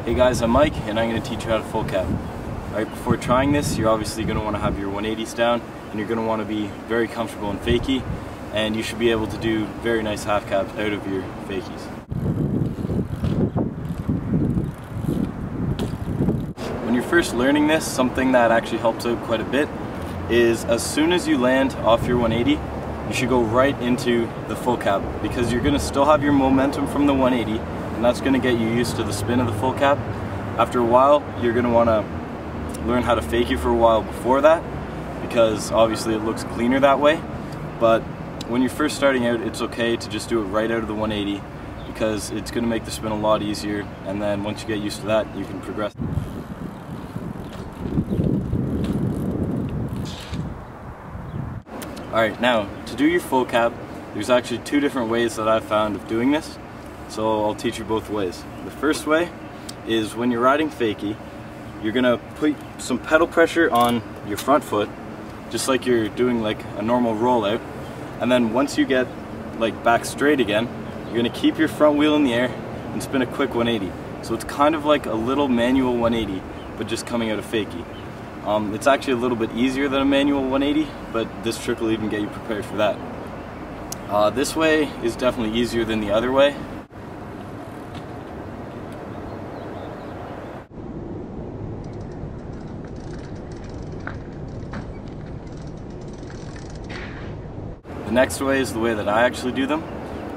Hey guys, I'm Mike and I'm going to teach you how to full cab. Alright, before trying this, you're obviously going to want to have your 180s down and you're going to want to be very comfortable in fakie, and you should be able to do very nice half cabs out of your fakies. When you're first learning this, something that actually helps out quite a bit is as soon as you land off your 180, you should go right into the full cab, because you're going to still have your momentum from the 180 and that's going to get you used to the spin of the full cab. After a while, you're going to want to learn how to fakie for a while before that, because obviously it looks cleaner that way. But when you're first starting out, it's okay to just do it right out of the 180, because it's going to make the spin a lot easier, and then once you get used to that, you can progress. Alright, now to do your full cab, there's actually two different ways that I've found of doing this, so I'll teach you both ways. The first way is when you're riding fakie, you're going to put some pedal pressure on your front foot, just like you're doing like a normal rollout, and then once you get like back straight again, you're going to keep your front wheel in the air and spin a quick 180. So it's kind of like a little manual 180, but just coming out of fakie. It's actually a little bit easier than a manual 180, but this trick will even get you prepared for that. This way is definitely easier than the other way. The next way is the way that I actually do them.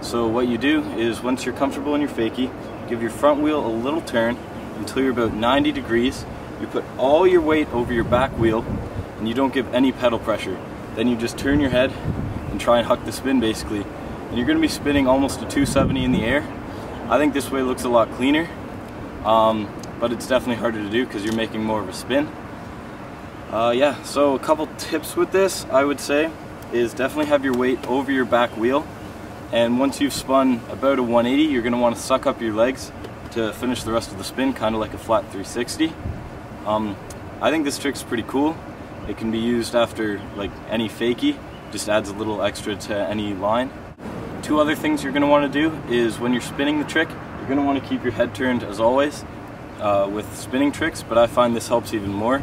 So what you do is, once you're comfortable in your fakie, give your front wheel a little turn until you're about 90 degrees. You put all your weight over your back wheel and you don't give any pedal pressure. Then you just turn your head and try and huck the spin basically. And you're going to be spinning almost a 270 in the air. I think this way looks a lot cleaner, but it's definitely harder to do because you're making more of a spin. Yeah, so a couple tips with this, I would say, is definitely have your weight over your back wheel, and once you've spun about a 180, you're going to want to suck up your legs to finish the rest of the spin, kind of like a flat 360. I think this trick's pretty cool. It can be used after like any fakie, just adds a little extra to any line. Two other things you're going to want to do is, when you're spinning the trick, you're going to want to keep your head turned as always with spinning tricks, but I find this helps even more,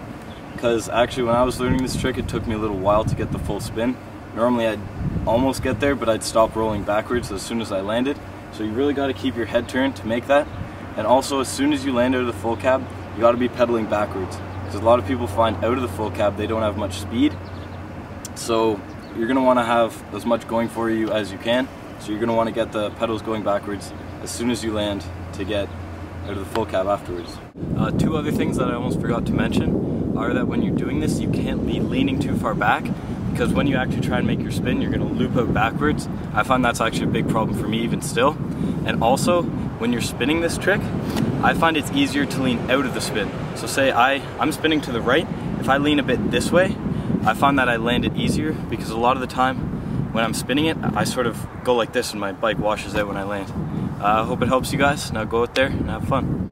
because actually when I was learning this trick, it took me a little while to get the full spin. Normally I'd almost get there, but I'd stop rolling backwards as soon as I landed. So you really got to keep your head turned to make that. And also, as soon as you land out of the full cab, you got to be pedaling backwards, because a lot of people find out of the full cab they don't have much speed. So you're going to want to have as much going for you as you can. So you're going to want to get the pedals going backwards as soon as you land to get out of the full cab afterwards. Two other things that I almost forgot to mention are that when you're doing this, you can't be leaning too far back, because when you actually try and make your spin, you're going to loop out backwards. I find that's actually a big problem for me even still. And also, when you're spinning this trick, I find it's easier to lean out of the spin. So say I'm spinning to the right, if I lean a bit this way, I find that I land it easier, because a lot of the time when I'm spinning it, I sort of go like this and my bike washes out when I land. I hope it helps you guys. Now go out there and have fun.